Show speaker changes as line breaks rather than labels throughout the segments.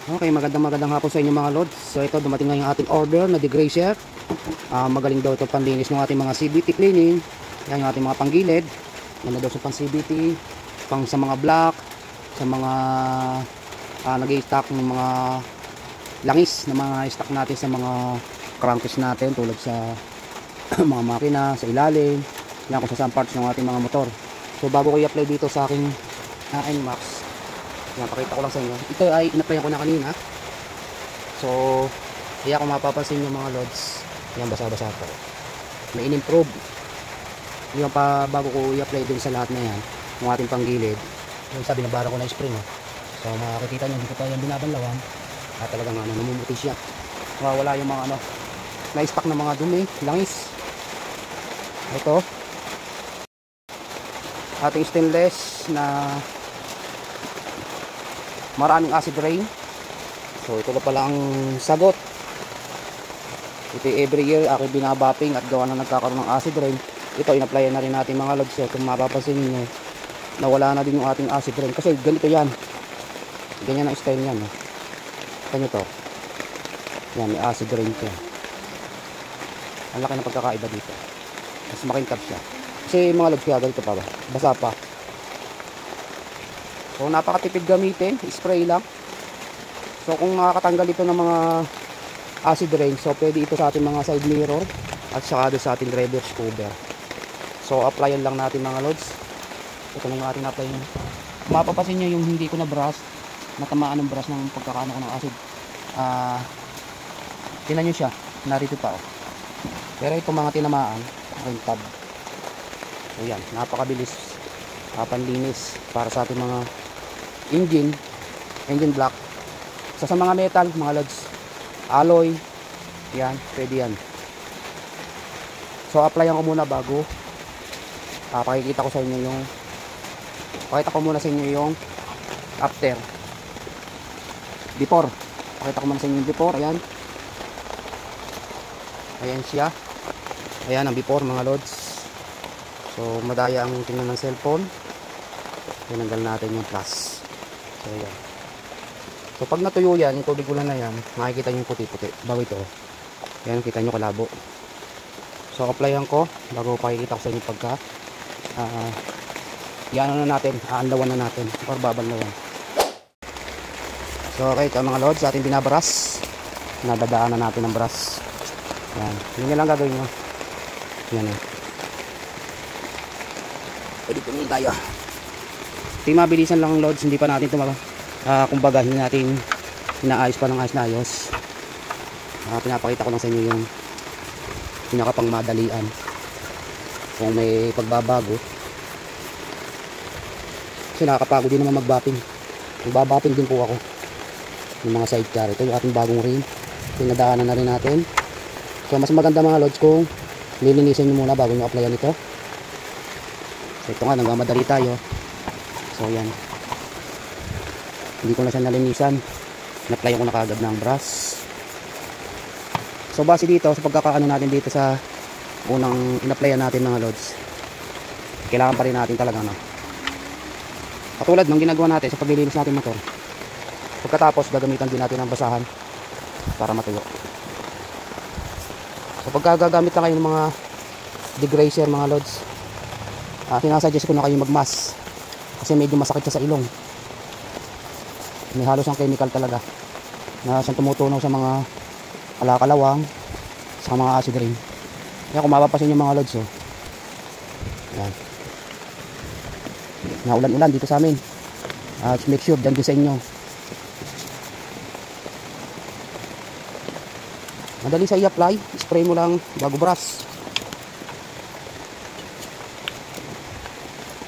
Okay, magandang hapon sa inyo mga lods. So ito, dumating na yung ating order na degrazer. Magaling daw ito panlinis ng ating mga CBT cleaning. Yan yung ating mga panggilid. Yan na daw sa pang CBT, pang sa mga block, sa mga nag-i-stock ng mga langis na mga stock natin sa mga crankcase natin tulad sa mga makina, sa ilalim. Yan kung sa some parts ng ating mga motor. So bago ko i-apply dito sa aking NMAX, yan, pakita ko lang sa inyo. Ito ay in-applyan ko na kanina. So, kaya kung mapapansin yung mga lods, yan, basa-basa po. May in-improve. Yung pa bago ko i-apply din sa lahat na yan, yung ating panggilid. Yung sabi na bara ko na spring. So, makikita nyo, dito pa yung binabanlawan. At talagang namumuti siya. Wala yung mga na-stock na mga dumi, langis. Ito. Ating stainless na maraming acid rain. So ito na pala ang sagot. Ito every year aking binabapping at gawa na nagkakaroon ng acid rain. Ito in-applyan na rin natin mga lods. So kung mapapansin niyo, nawala na din yung ating acid rain kasi ganito yan. Ganyan ang style niyan. Kanya to. Yan, may acid rain siya. Ang laki ng pagkakaiba dito. Mas makintab siya. Kasi mga lods kaya ganito pa ba? Basa pa. So napakatipid gamitin, spray lang. So kung makakatanggal ito ng mga acid rain, so pwede ito sa ating mga side mirror at saka sa ating driver's cover. So applyan lang natin mga lods. Ito lang yung ating applyan. Mapapansin nyo yung hindi ko na brush, natamaan ng brush ng pagkakaano ko ng acid. Tingnan nyo siya, narito pa oh. Pero itong mga tinamaan, aking tab. So yan, napakabilis panlinis para sa ating mga engine block. So sa mga metal, mga lods, alloy, yan, pwede yan. So applyan ko muna bago pakikita ko sa inyo yung pakita ko muna sa inyo yung after. Before, pakita ko muna sa inyo yung before. Ayan, ayan siya. Ayan ang before mga lods. So madaya ang tingnan ng cellphone. Tinanggal natin yung plus. So yan. So pag natuyo yan, yung tubig ulan na yan, makikita nyo yung puti-puti. Bago ito. Yan, kita nyo kalabo. So applyan ko, bago pakikita ko sa inyo pagka yan na natin, aanlawan na natin, or babanlawan. So okay, ito mga lods, ating binabaras. Nadadaan na natin ang brush. Yan, yun lang gagawin nyo. Yan eh. Pwede po muna tayo. Ito yung mabilisan lang loads, hindi pa natin ito kumbaga hindi natin inaayos pa ng ayos na ayos. Pinapakita ko lang sa inyo yung pinakapang madalian kung may pagbabago kasi nakakapagod din naman magbapping. Magbabapping din po ako yung mga sidecar. Ito yung ating bagong rim, pinadaanan na rin natin. So mas maganda mga loads kung lilinisin nyo muna bago nyo applyan ito. So ito nga, nagmamadali tayo. So yan, hindi ko na siya nalinisan, na-apply ko na kagad ng brush. So base dito sa pagkakaano natin dito sa unang in-applyan natin mga loads, kailangan pa rin natin talaga katulad ng ginagawa natin sa paglilinis natin motor. Pagkatapos gagamitan din natin ng basahan para matuyo. So pagka gagamit na kayo ng mga degrazer mga loads, sinasuggest ko na kayo magmask kasi medyo masakit siya sa ilong. May halos ang chemical talaga na siyang tumutunaw sa mga kalakalawang, sa mga acid rain. Kaya kung mapapasin yung mga loads yan, naulan-ulan dito sa amin, make sure dyan din sa inyo. Madali sa i-apply, spray mo lang bago brush.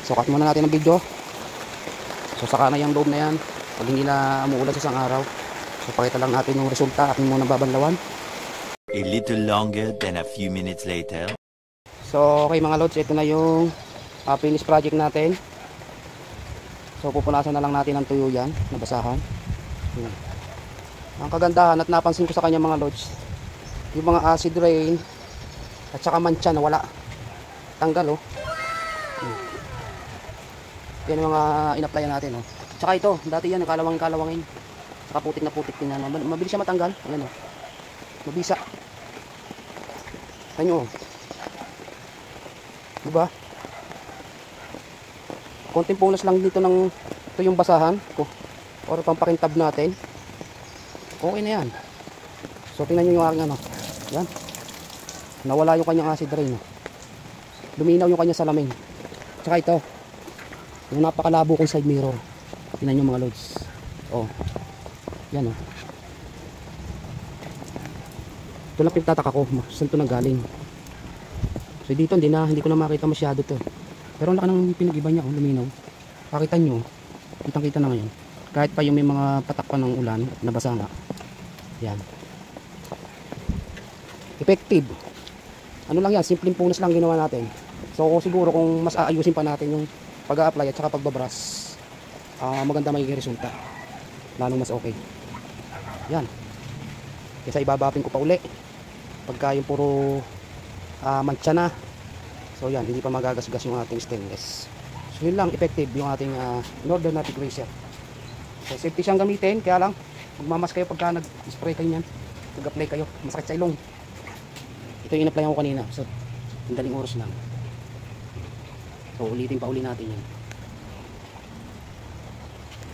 So cut muna natin ang video. So saka na yung loob na yan pag hindi na umuulan sa isang araw. So pakita lang natin yung resulta. Aking muna babanlawan.
A little longer than a few minutes later.
So okay mga loads, ito na yung finish project natin. So pupunasan na lang natin ang tuyo yan, nabasahan. Ang kagandahan at napansin ko sa kanya mga loads, yung mga acid rain at saka mancha na wala, tanggal Yan yung mga in-applyan natin Tsaka ito, dati yan kalawangin. Saka putik na putik din, ano. Mabilis siya matanggal. Ayan, oh. Mabisa. Ayan, oh. Diba? Konting punas lang dito ng ito yung basahan or pampakintab natin. Okay na yan. So tingnan nyo yung aking ano. Yan. Nawala yung kanyang acid rain. Luminaw yung kanyang salamin. Tsaka ito. Yung napakalabo kong side mirror. Tingnan nyo mga loads. Oh. Yan, oh. Ito lang pinagtataka ko. Saan ito nanggaling? So dito hindi ko na makita masyado to. Pero ang laki ng pinag-iba niya, oh, luminaw. Pakita nyo, kitang-kita na ngayon. Kahit pa yung may mga patakpan ng ulan, nabasa nga. Yan. Effective. Ano lang yan, simpleng punas lang ginawa natin. So siguro kung mas aayusin pa natin yung pag-a-apply at saka pagbabrush, maganda magiging resulta. Lalong mas okay. Yan. Kesa ibabapin ko pa uli. Pagka yung puro mancha na. So yan, hindi pa magagasgas yung ating stainless. So yun lang, effective yung ating Northern Natic Razor. So safety siyang gamitin, kaya lang magmamas kayo pagka nag-spray kayo yan, nag-apply kayo, masakit sa ilong. Ito yung in-apply ko kanina, so daling oras lang. So ulitin pa uli natin yan.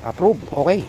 Approve, okay.